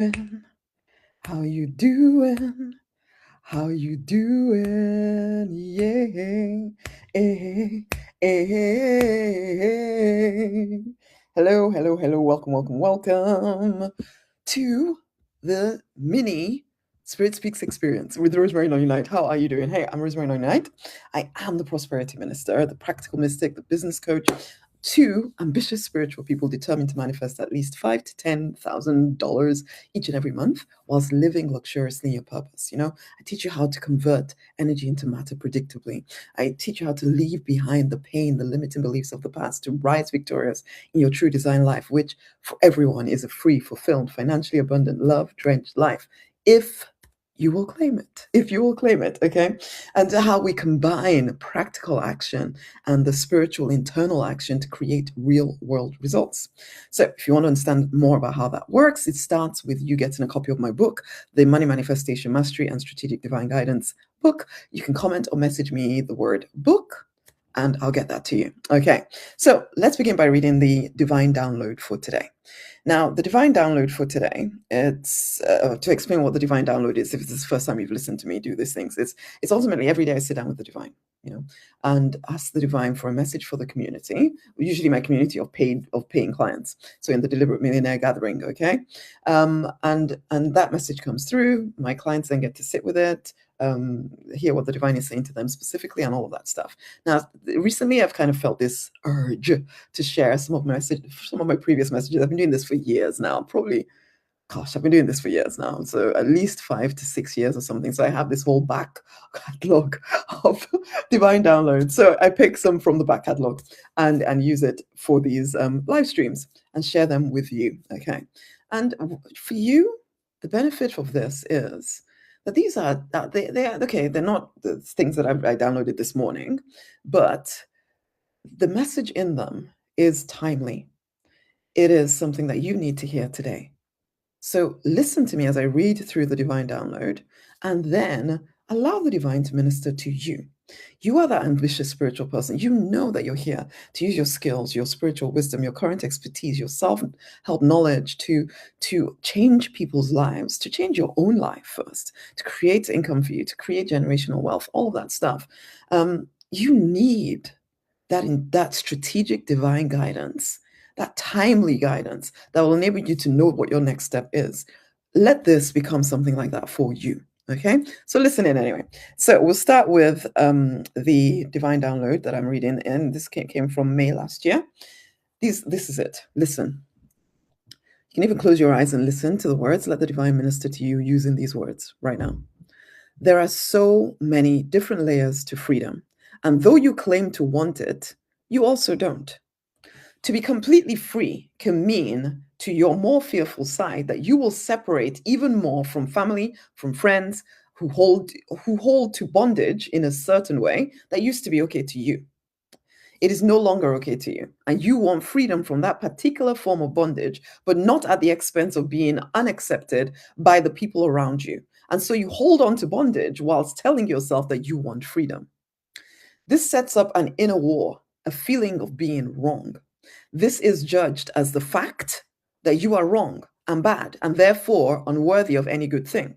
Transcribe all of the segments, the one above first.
How you doing? How you doing? Yeah. Hey, hey. Hello, hello, hello. Welcome, welcome, welcome to the mini Spirit Speaks experience with Rosemary Lonely Knight. How are you doing? Hey, I'm Rosemary Lonely Knight. I am the prosperity minister, the practical mystic, the business coach, two ambitious spiritual people determined to manifest at least $5,000 to $10,000 each and every month whilst living luxuriously your purpose. I teach you how to convert energy into matter predictably. I teach you how to leave behind the pain, the limiting beliefs of the past, to rise victorious in your true design life, which for everyone is a free, fulfilled, financially abundant, love drenched life. If you will claim it, okay? And how we combine practical action and the spiritual internal action to create real world results. So if you want to understand more about how that works, it starts with you getting a copy of my book, the Money Manifestation Mastery and Strategic Divine Guidance book. You can comment or message me the word book and I'll get that to you. Okay, so let's begin by reading the divine download for today. Now, the divine download for today, it's to explain what the divine download is. If it's the first time you've listened to me do these things, it's ultimately every day I sit down with the divine, and ask the divine for a message for the community. Usually, my community of paying clients. So in the Deliberate Millionaire Gathering, okay, and that message comes through. My clients then get to sit with it. Hear what the divine is saying to them specifically and all of that stuff. Now, recently I've kind of felt this urge to share some of my previous messages. I've been doing this for years now, I've been doing this for years now. So at least 5 to 6 years or something. So I have this whole back catalog of divine downloads. So I pick some from the back catalog and use it for these live streams and share them with you. Okay. And for you, the benefit of this is that these are okay. They're not the things that I downloaded this morning, but the message in them is timely. It is something that you need to hear today. So listen to me as I read through the divine download and then allow the divine to minister to you. You are that ambitious spiritual person. You know that you're here to use your skills, your spiritual wisdom, your current expertise, your self-help knowledge to change people's lives, to change your own life first, to create income for you, to create generational wealth, all of that stuff. You need that strategic divine guidance, that timely guidance that will enable you to know what your next step is. Let this become something like that for you. Okay, so listen in anyway. So we'll start with the divine download that I'm reading, and this came from May last year. This is it. Listen. You can even close your eyes and listen to the words. Let the divine minister to you using these words right now. There are so many different layers to freedom, and though you claim to want it, you also don't. To be completely free can mean to your more fearful side that you will separate even more from family, from friends who hold to bondage in a certain way that used to be okay to you. It is no longer okay to you, and you want freedom from that particular form of bondage, but not at the expense of being unaccepted by the people around you. And so you hold on to bondage whilst telling yourself that you want freedom. This sets up an inner war, a feeling of being wrong. This is judged as the fact that you are wrong and bad and therefore unworthy of any good thing.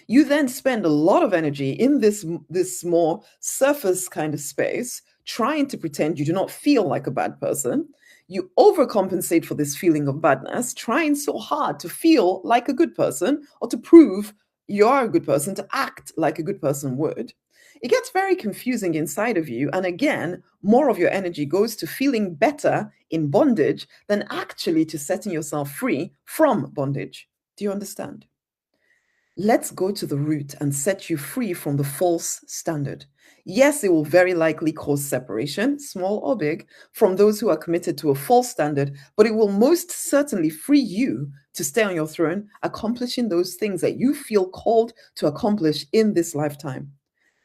You then spend a lot of energy in this more surface kind of space trying to pretend you do not feel like a bad person. You overcompensate for this feeling of badness, trying so hard to feel like a good person or to prove you are a good person, to act like a good person would. It gets very confusing inside of you. And again, more of your energy goes to feeling better in bondage than actually to setting yourself free from bondage. Do you understand? Let's go to the root and set you free from the false standard. Yes, it will very likely cause separation, small or big, from those who are committed to a false standard, but it will most certainly free you to stay on your throne, accomplishing those things that you feel called to accomplish in this lifetime.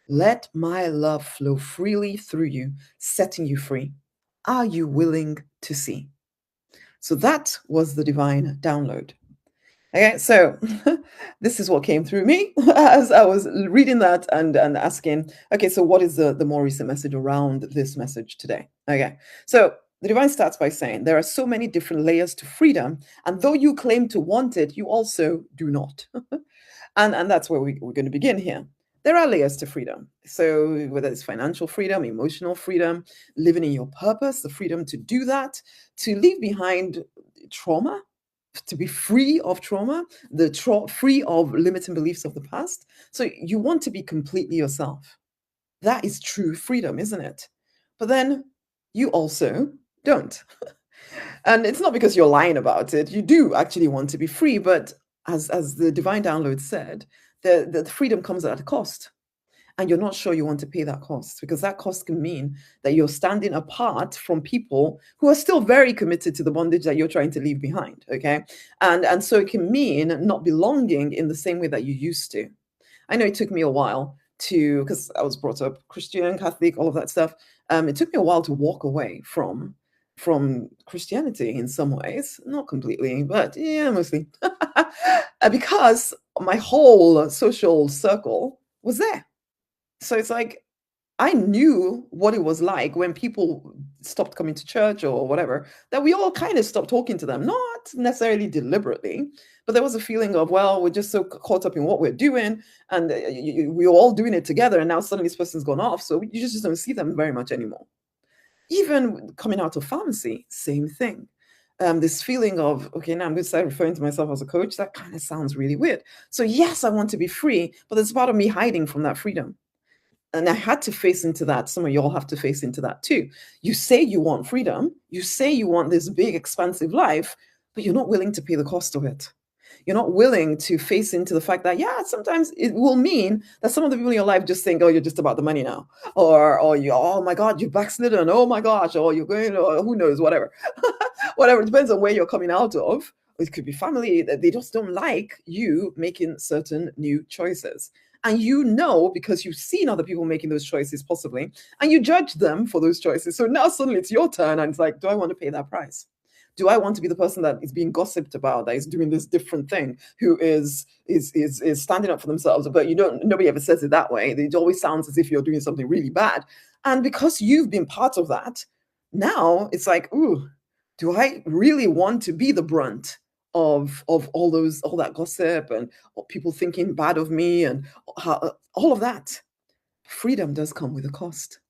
Let my love flow freely through you, setting you free. Are you willing to see? So that was the divine download. Okay, so this is what came through me as I was reading that and asking, okay, so what is the more recent message around this message today? Okay, so The divine starts by saying there are so many different layers to freedom, and though you claim to want it, you also do not. And that's where we're going to begin here. There are layers to freedom. So whether it's financial freedom, emotional freedom, living in your purpose, the freedom to do that, to leave behind trauma, to be free of trauma, free of limiting beliefs of the past. So you want to be completely yourself. That is true freedom, isn't it? But then you also don't. And it's not because you're lying about it. You do actually want to be free, but as the divine download said, the freedom comes at a cost. And you're not sure you want to pay that cost, because that cost can mean that you're standing apart from people who are still very committed to the bondage that you're trying to leave behind. Okay. And so it can mean not belonging in the same way that you used to. I know it took me a while to, because I was brought up Christian, Catholic, all of that stuff. It took me a while to walk away from Christianity in some ways, not completely, but yeah, mostly, because my whole social circle was there. So it's like I knew what it was like when people stopped coming to church or whatever, that we all kind of stopped talking to them, not necessarily deliberately, but there was a feeling of, well, we're just so caught up in what we're doing, and we're all doing it together, and now suddenly this person's gone off, so you just don't see them very much anymore. Even coming out of pharmacy, same thing. This feeling of, okay, now I'm going to start referring to myself as a coach. That kind of sounds really weird. So yes, I want to be free, but there's part of me hiding from that freedom. And I had to face into that. Some of y'all have to face into that too. You say you want freedom. You say you want this big, expansive life, but you're not willing to pay the cost of it. You're not willing to face into the fact that, yeah, sometimes it will mean that some of the people in your life just think, oh, you're just about the money now. Or you, oh my God, you're backslidden. Oh my gosh. Or you're going, or who knows, whatever. Whatever. It depends on where you're coming out of. It could be family that they just don't like you making certain new choices. And you know, because you've seen other people making those choices possibly, and you judge them for those choices. So now suddenly it's your turn, and it's like, do I want to pay that price? Do I want to be the person that is being gossiped about, that is doing this different thing, who is standing up for themselves? But nobody ever says it that way. It always sounds as if you're doing something really bad. And because you've been part of that, now it's like, ooh, do I really want to be the brunt of all that gossip and people thinking bad of me and all of that? Freedom does come with a cost.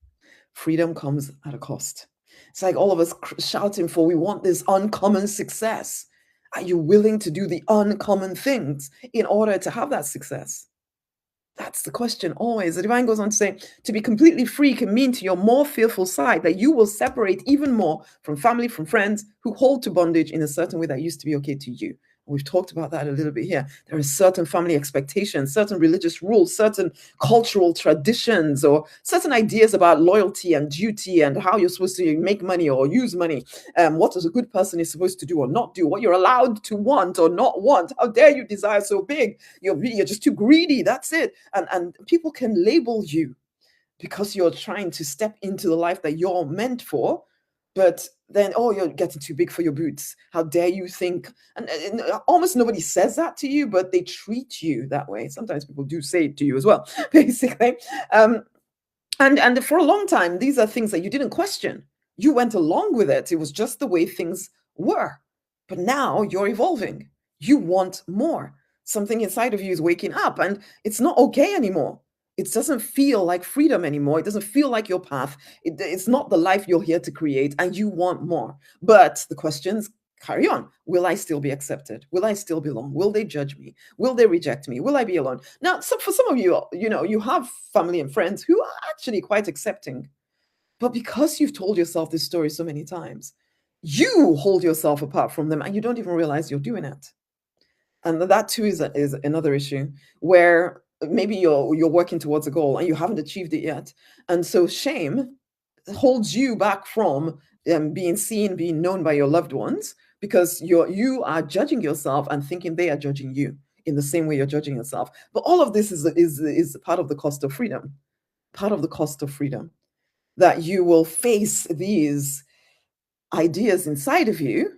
Freedom comes at a cost. It's like all of us shouting for, we want this uncommon success. Are you willing to do the uncommon things in order to have that success? That's the question always. The divine goes on to say, to be completely free can mean to your more fearful side that you will separate even more from family, from friends who hold to bondage in a certain way that used to be okay to you. We've talked about that a little bit here. There are certain family expectations, certain religious rules, certain cultural traditions, or certain ideas about loyalty and duty and how you're supposed to make money or use money, what a good person is supposed to do or not do, what you're allowed to want or not want. How dare you desire so big? You're just too greedy. That's it. And people can label you because you're trying to step into the life that you're meant for. But then, oh, you're getting too big for your boots. How dare you think? And almost nobody says that to you, but they treat you that way. Sometimes people do say it to you as well, basically. And for a long time, these are things that you didn't question. You went along with it. It was just the way things were. But now you're evolving. You want more. Something inside of you is waking up, and it's not okay anymore. It doesn't feel like freedom anymore. It doesn't feel like your path. It's not the life you're here to create, and you want more. But the questions carry on. Will I still be accepted? Will I still belong? Will they judge me? Will they reject me? Will I be alone? Now, so for some of you, you have family and friends who are actually quite accepting. But because you've told yourself this story so many times, you hold yourself apart from them, and you don't even realize you're doing it. And that too is another issue where maybe you're working towards a goal and you haven't achieved it yet, and so shame holds you back from being seen, being known by your loved ones, because you are judging yourself and thinking they are judging you in the same way you're judging yourself. But all of this is part of the cost of freedom. Part of the cost of freedom, that you will face these ideas inside of you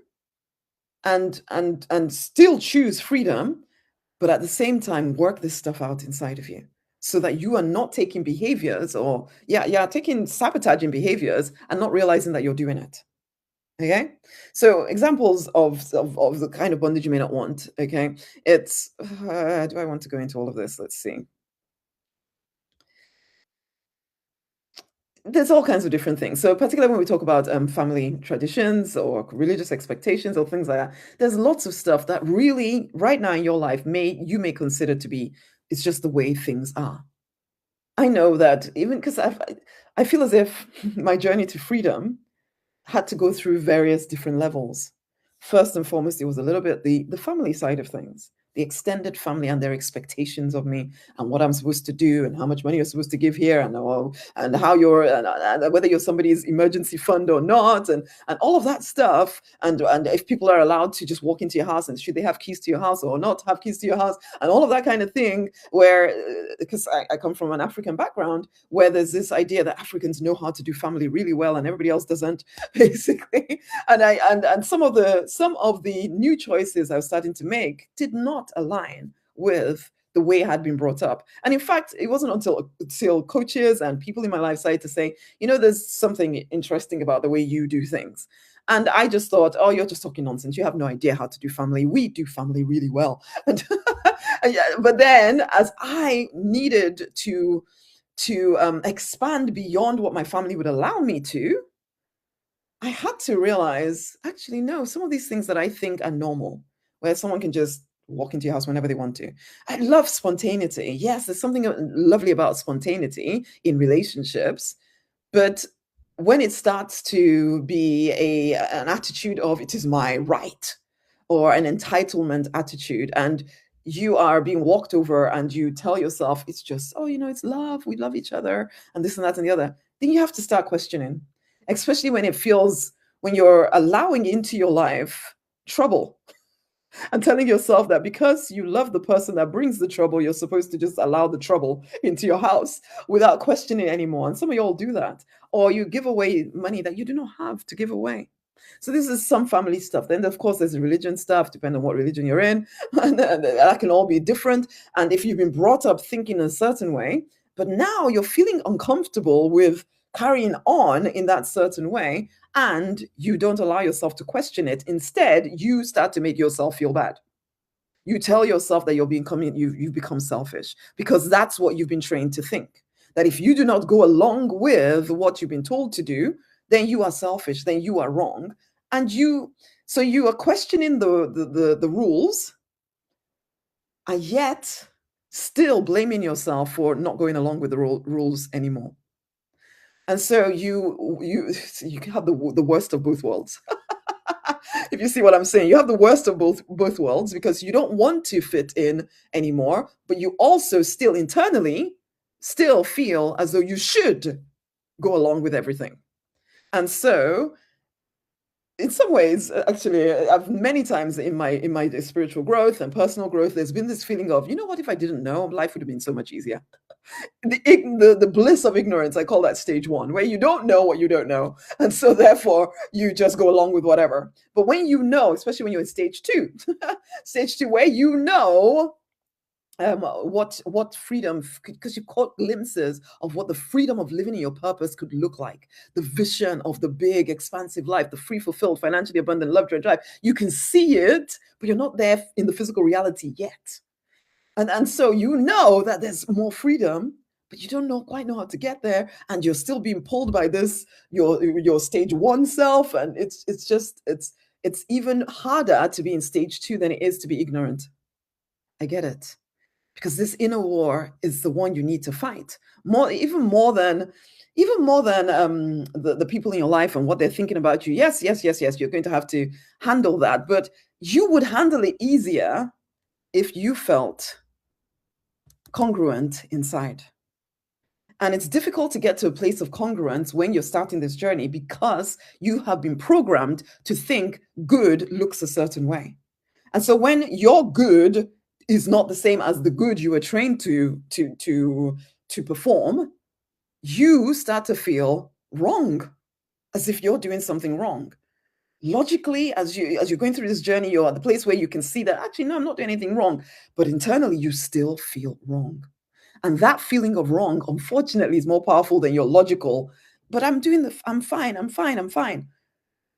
and still choose freedom, but at the same time work this stuff out inside of you, so that you are not taking behaviors or taking sabotaging behaviors and not realizing that you're doing it. Okay, so examples of the kind of bondage you may not want. Okay, it's do I want to go into all of this? Let's see. There's all kinds of different things. So, particularly when we talk about family traditions or religious expectations or things like that, there's lots of stuff that really, right now in your life, may consider to be it's just the way things are. I know that even because I feel as if my journey to freedom had to go through various different levels. First and foremost, it was a little bit the family side of things, the extended family and their expectations of me and what I'm supposed to do and how much money you're supposed to give here and how you're and whether you're somebody's emergency fund or not and all of that stuff and if people are allowed to just walk into your house and should they have keys to your house or not have keys to your house and all of that kind of thing where because I come from an African background where there's this idea that Africans know how to do family really well and everybody else doesn't basically and some of the new choices I was starting to make did not align with the way I had been brought up. And in fact, it wasn't until coaches and people in my life started to say, there's something interesting about the way you do things. And I just thought, oh, you're just talking nonsense. You have no idea how to do family. We do family really well. And yeah, but then as I needed to expand beyond what my family would allow me to, I had to realize, actually, no, some of these things that I think are normal, where someone can just walk into your house whenever they want to. I love spontaneity. Yes, there's something lovely about spontaneity in relationships, but when it starts to be an attitude of it is my right or an entitlement attitude, and you are being walked over and you tell yourself it's just, oh, it's love, we love each other, and this and that and the other, then you have to start questioning, especially when you're allowing into your life trouble and telling yourself that because you love the person that brings the trouble, you're supposed to just allow the trouble into your house without questioning anymore. And some of y'all do that. Or you give away money that you do not have to give away. So this is some family stuff. Then, of course, there's religion stuff, depending on what religion you're in. And that can all be different. And if you've been brought up thinking a certain way, but now you're feeling uncomfortable with carrying on in that certain way, and you don't allow yourself to question it. Instead, you start to make yourself feel bad. You tell yourself that you've become selfish because that's what you've been trained to think. That if you do not go along with what you've been told to do, then you are selfish, then you are wrong. And you are questioning the rules, and yet still blaming yourself for not going along with the rules anymore. And so you have the worst of both worlds. If you see what I'm saying, you have the worst of both worlds because you don't want to fit in anymore, but you also still internally still feel as though you should go along with everything. And so in some ways, actually, I've many times in my spiritual growth and personal growth, there's been this feeling of, what if I didn't know? Life would have been so much easier. The bliss of ignorance, I call that stage one, where you don't know what you don't know, and so therefore you just go along with whatever. But when you know, especially when you're in stage two, stage two, where what freedom, because you caught glimpses of what the freedom of living in your purpose could look like, the vision of the big expansive life, the free, fulfilled, financially abundant, love driven life. You can see it, but you're not there in the physical reality yet. And so that there's more freedom, but you don't quite know how to get there, and you're still being pulled by this your stage one self, and it's even harder to be in stage two than it is to be ignorant. I get it, because this inner war is the one you need to fight even more than the people in your life and what they're thinking about you. Yes, you're going to have to handle that, but you would handle it easier if you felt congruent inside. And it's difficult to get to a place of congruence when you're starting this journey because you have been programmed to think good looks a certain way. And so when your good is not the same as the good you were trained to perform, you start to feel wrong, as if you're doing something wrong. Logically, as you're going through this journey, you're at the place where you can see that actually, no, I'm not doing anything wrong. But internally, you still feel wrong. And that feeling of wrong, unfortunately, is more powerful than your logical, but I'm fine.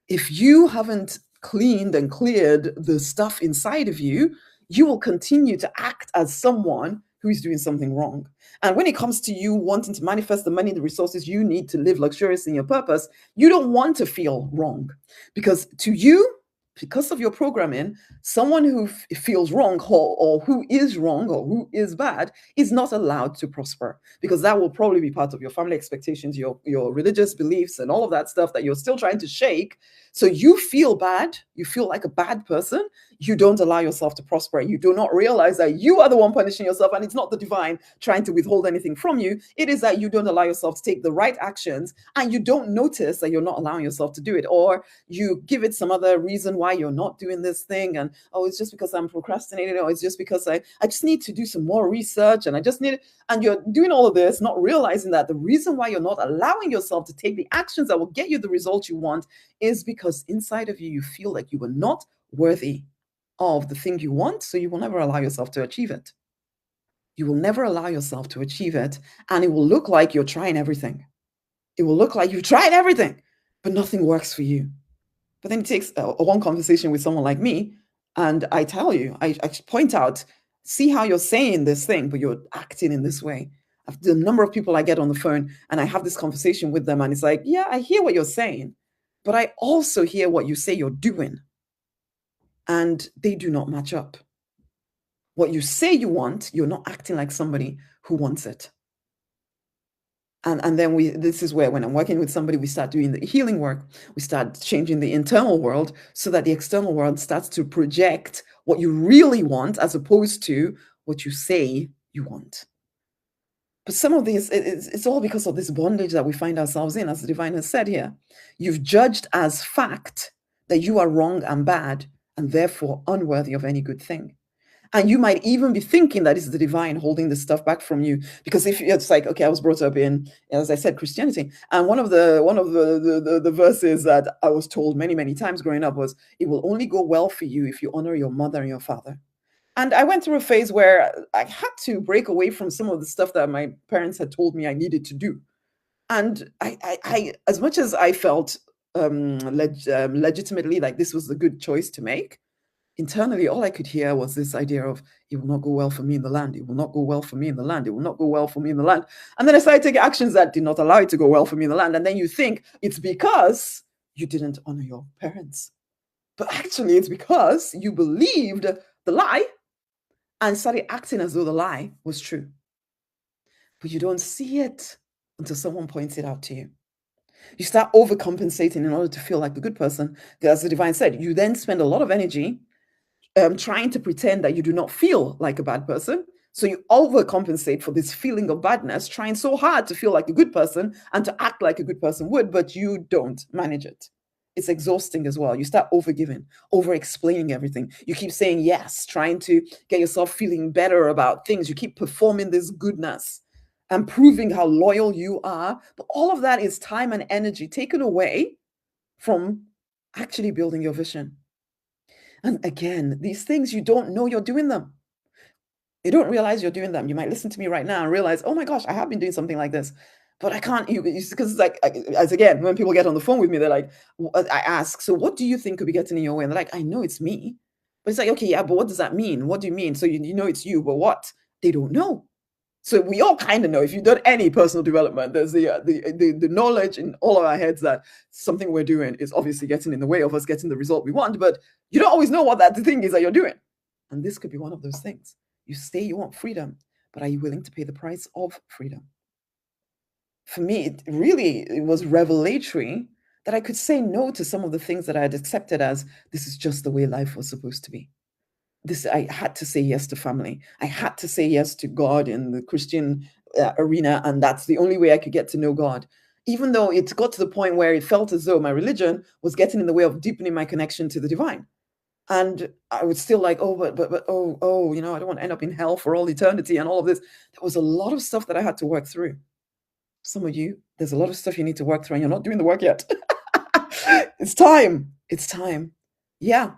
If you haven't cleaned and cleared the stuff inside of you, you will continue to act as someone who is doing something wrong. And when it comes to you wanting to manifest the money, the resources you need to live luxuriously in your purpose, you don't want to feel wrong. Because to you, because of your programming, someone who feels wrong or who is wrong or who is bad is not allowed to prosper, because that will probably be part of your family expectations, your religious beliefs, and all of that stuff that you're still trying to shake. So you feel bad, you feel like a bad person, you don't allow yourself to prosper. You do not realize that you are the one punishing yourself, and it's not the divine trying to withhold anything from you. It is that you don't allow yourself to take the right actions, and you don't notice that you're not allowing yourself to do it, or you give it some other reason why you're not doing this thing. And oh, it's just because I'm procrastinating, or it's just because I just need to do some more research, and I just need, and you're doing all of this, not realizing that the reason why you're not allowing yourself to take the actions that will get you the result you want is because inside of you, you feel like you are not worthy of the thing you want, so you will never allow yourself to achieve it. You will never allow yourself to achieve it, and it will look like you're trying everything. It will look like you've tried everything, but nothing works for you. But then it takes a one conversation with someone like me, and I tell you, I point out, see how you're saying this thing, but you're acting in this way. The number of people I get on the phone and I have this conversation with them, and it's like, yeah, I hear what you're saying, but I also hear what you say you're doing, and they do not match up. What you say you want, you're not acting like somebody who wants it. And then this is where, when I'm working with somebody, we start doing the healing work. We start changing the internal world so that the external world starts to project what you really want as opposed to what you say you want. But some of these, it's all because of this bondage that we find ourselves in, as the divine has said here. You've judged as fact that you are wrong and bad, and therefore unworthy of any good thing. And you might even be thinking that it's the divine holding this stuff back from you, because if it's like, okay, I was brought up in, as I said, Christianity, and one of the verses that I was told many times growing up was, "It will only go well for you if you honor your mother and your father." And I went through a phase where I had to break away from some of the stuff that my parents had told me I needed to do. And I as much as I felt legitimately like this was the good choice to make, internally, all I could hear was this idea of, it will not go well for me in the land. It will not go well for me in the land. It will not go well for me in the land. And then I started taking actions that did not allow it to go well for me in the land. And then you think it's because you didn't honor your parents. But actually, it's because you believed the lie and started acting as though the lie was true. But you don't see it until someone points it out to you. You start overcompensating in order to feel like the good person. As the divine said, you then spend a lot of energy trying to pretend that you do not feel like a bad person. So you overcompensate for this feeling of badness, trying so hard to feel like a good person and to act like a good person would, but you don't manage it. It's exhausting as well. You start overgiving, over explaining everything. You keep saying yes, trying to get yourself feeling better about things. You keep performing this goodness and proving how loyal you are. But all of that is time and energy taken away from actually building your vision. And again, these things, you don't know you're doing them. You don't realize you're doing them. You might listen to me right now and realize, oh my gosh, I have been doing something like this, but I can't, because it's like, as again, when people get on the phone with me, they're like, I ask, so what do you think could be getting in your way? And they're like, I know it's me. But it's like, okay, yeah, but what does that mean? What do you mean? So you know it's you, but what? They don't know. So we all kind of know. If you've done any personal development, there's the knowledge in all of our heads that something we're doing is obviously getting in the way of us getting the result we want, but you don't always know what that thing is that you're doing. And this could be one of those things. You say you want freedom, but are you willing to pay the price of freedom? For me, it was revelatory that I could say no to some of the things that I had accepted as, this is just the way life was supposed to be. I had to say yes to family. I had to say yes to God in the Christian arena, and that's the only way I could get to know God. Even though it got to the point where it felt as though my religion was getting in the way of deepening my connection to the divine. And I was still like, oh, but I don't want to end up in hell for all eternity and all of this. There was a lot of stuff that I had to work through. Some of you, there's a lot of stuff you need to work through, and you're not doing the work yet. It's time. It's time. Yeah.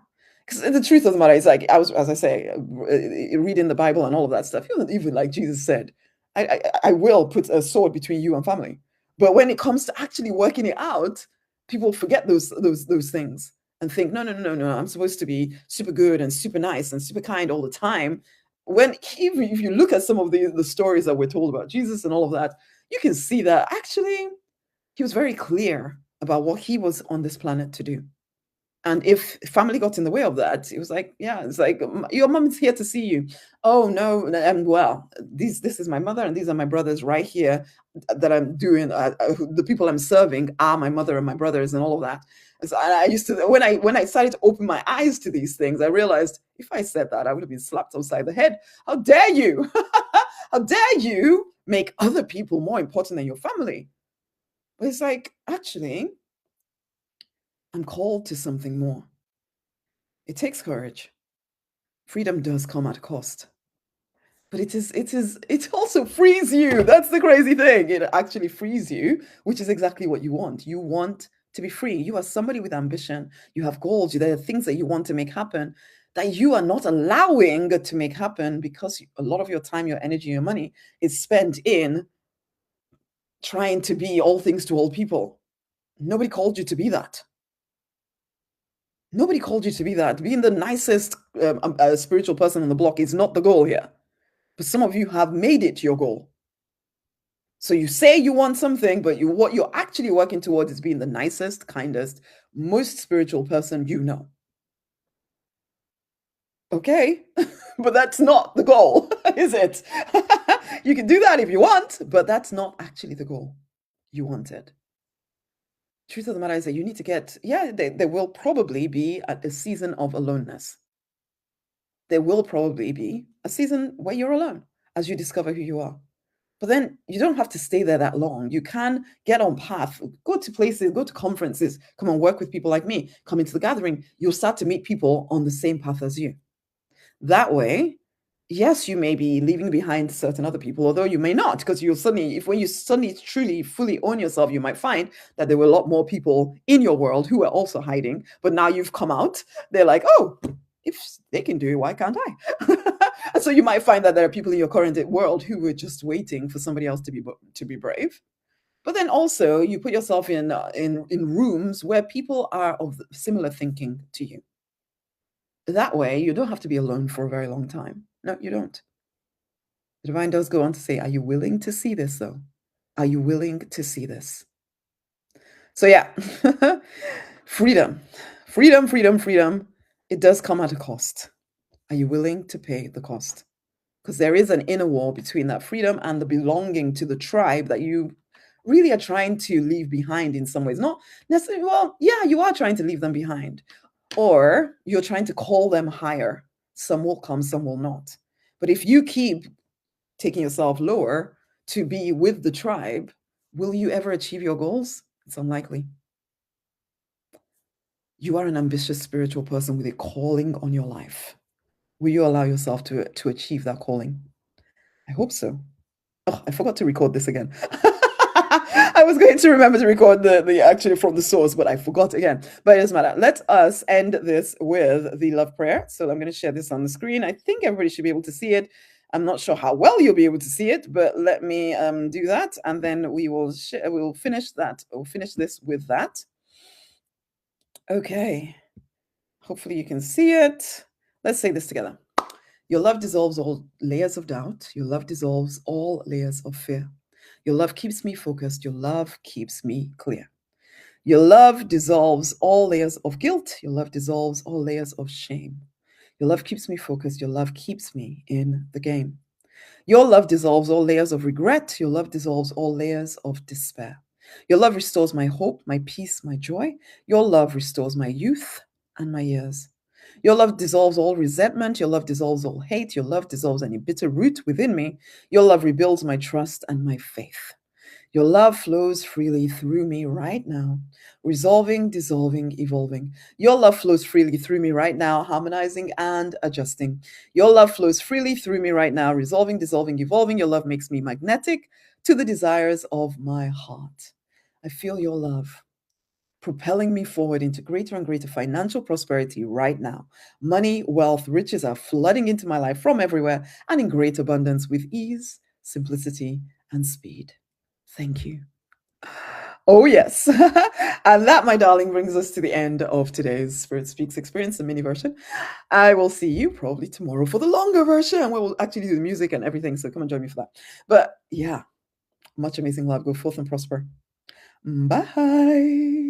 Because the truth of the matter is, like, as I say, reading the Bible and all of that stuff, even like Jesus said, I will put a sword between you and family. But when it comes to actually working it out, People forget those things and think, no, no, no, no, no, I'm supposed to be super good and super nice and super kind all the time. When even if you look at some of the stories that we're told about Jesus and all of that, you can see that actually he was very clear about what he was on this planet to do. And if family got in the way of that, it was like, yeah, it's like, Your mom is here to see you." Oh no, and well, this is my mother, and these are my brothers right here that I'm doing. The people I'm serving are my mother and my brothers, and all of that. So I used to when I started to open my eyes to these things, I realized if I said that, I would have been slapped upside the head. How dare you? How dare you make other people more important than your family? But it's like, actually, I'm called to something more. It takes courage. Freedom does come at a cost. But it also frees you. That's the crazy thing. It actually frees you, which is exactly what you want. You want to be free. You are somebody with ambition. You have goals. There are things that you want to make happen that you are not allowing to make happen because a lot of your time, your energy, your money is spent in trying to be all things to all people. Nobody called you to be that. Nobody called you to be that. Being the nicest spiritual person on the block is not the goal here. But some of you have made it your goal. So you say you want something, but what you're actually working towards is being the nicest, kindest, most spiritual person you know. Okay, but that's not the goal, is it? You can do that if you want, but that's not actually the goal you wanted. Truth of the matter is that you need to get, yeah, there will probably be a season of aloneness. There will probably be a season where you're alone as you discover who you are. But then you don't have to stay there that long. You can get on path, go to places, go to conferences, come and work with people like me, come into the gathering. You'll start to meet people on the same path as you. That way, yes, you may be leaving behind certain other people, although you may not, because when you suddenly truly fully own yourself, you might find that there were a lot more people in your world who were also hiding, but now you've come out. They're like, oh, if they can do it, why can't I? And so you might find that there are people in your current world who were just waiting for somebody else to be brave. But then also you put yourself in rooms where people are of similar thinking to you. That way, you don't have to be alone for a very long time. No, you don't. The divine does go on to say, are you willing to see this, though? Are you willing to see this? So, yeah, freedom, freedom, freedom, freedom. It does come at a cost. Are you willing to pay the cost? Because there is an inner war between that freedom and the belonging to the tribe that you really are trying to leave behind in some ways. Not necessarily, well, yeah, you are trying to leave them behind. Or you're trying to call them higher. Some will come, some will not. But if you keep taking yourself lower to be with the tribe, will you ever achieve your goals? It's unlikely. You are an ambitious spiritual person with a calling on your life. Will you allow yourself to achieve that calling? I hope so. Oh, I forgot to record this again. I was going to remember to record the actually from the source, but I forgot again. But it doesn't matter. Let us end this with the love prayer. So I'm going to share this on the screen. I think everybody should be able to see it. I'm not sure how well you'll be able to see it, but let me do that, and then we will finish that. We'll finish this with that. Okay. Hopefully you can see it. Let's say this together. Your love dissolves all layers of doubt. Your love dissolves all layers of fear. Your love keeps me focused. Your love keeps me clear. Your love dissolves all layers of guilt. Your love dissolves all layers of shame. Your love keeps me focused. Your love keeps me in the game. Your love dissolves all layers of regret. Your love dissolves all layers of despair. Your love restores my hope, my peace, my joy. Your love restores my youth and my years. Your love dissolves all resentment. Your love dissolves all hate. Your love dissolves any bitter root within me. Your love rebuilds my trust and my faith. Your love flows freely through me right now, resolving, dissolving, evolving. Your love flows freely through me right now, harmonizing and adjusting. Your love flows freely through me right now, resolving, dissolving, evolving. Your love makes me magnetic to the desires of my heart. I feel your love propelling me forward into greater and greater financial prosperity right now. Money, wealth, riches are flooding into my life from everywhere and in great abundance with ease, simplicity, and speed. Thank you. Oh, yes. And that, my darling, brings us to the end of today's Spirit Speaks experience, the mini version. I will see you probably tomorrow for the longer version, where we'll actually do the music and everything. So come and join me for that. But yeah, much amazing love. Go forth and prosper. Bye.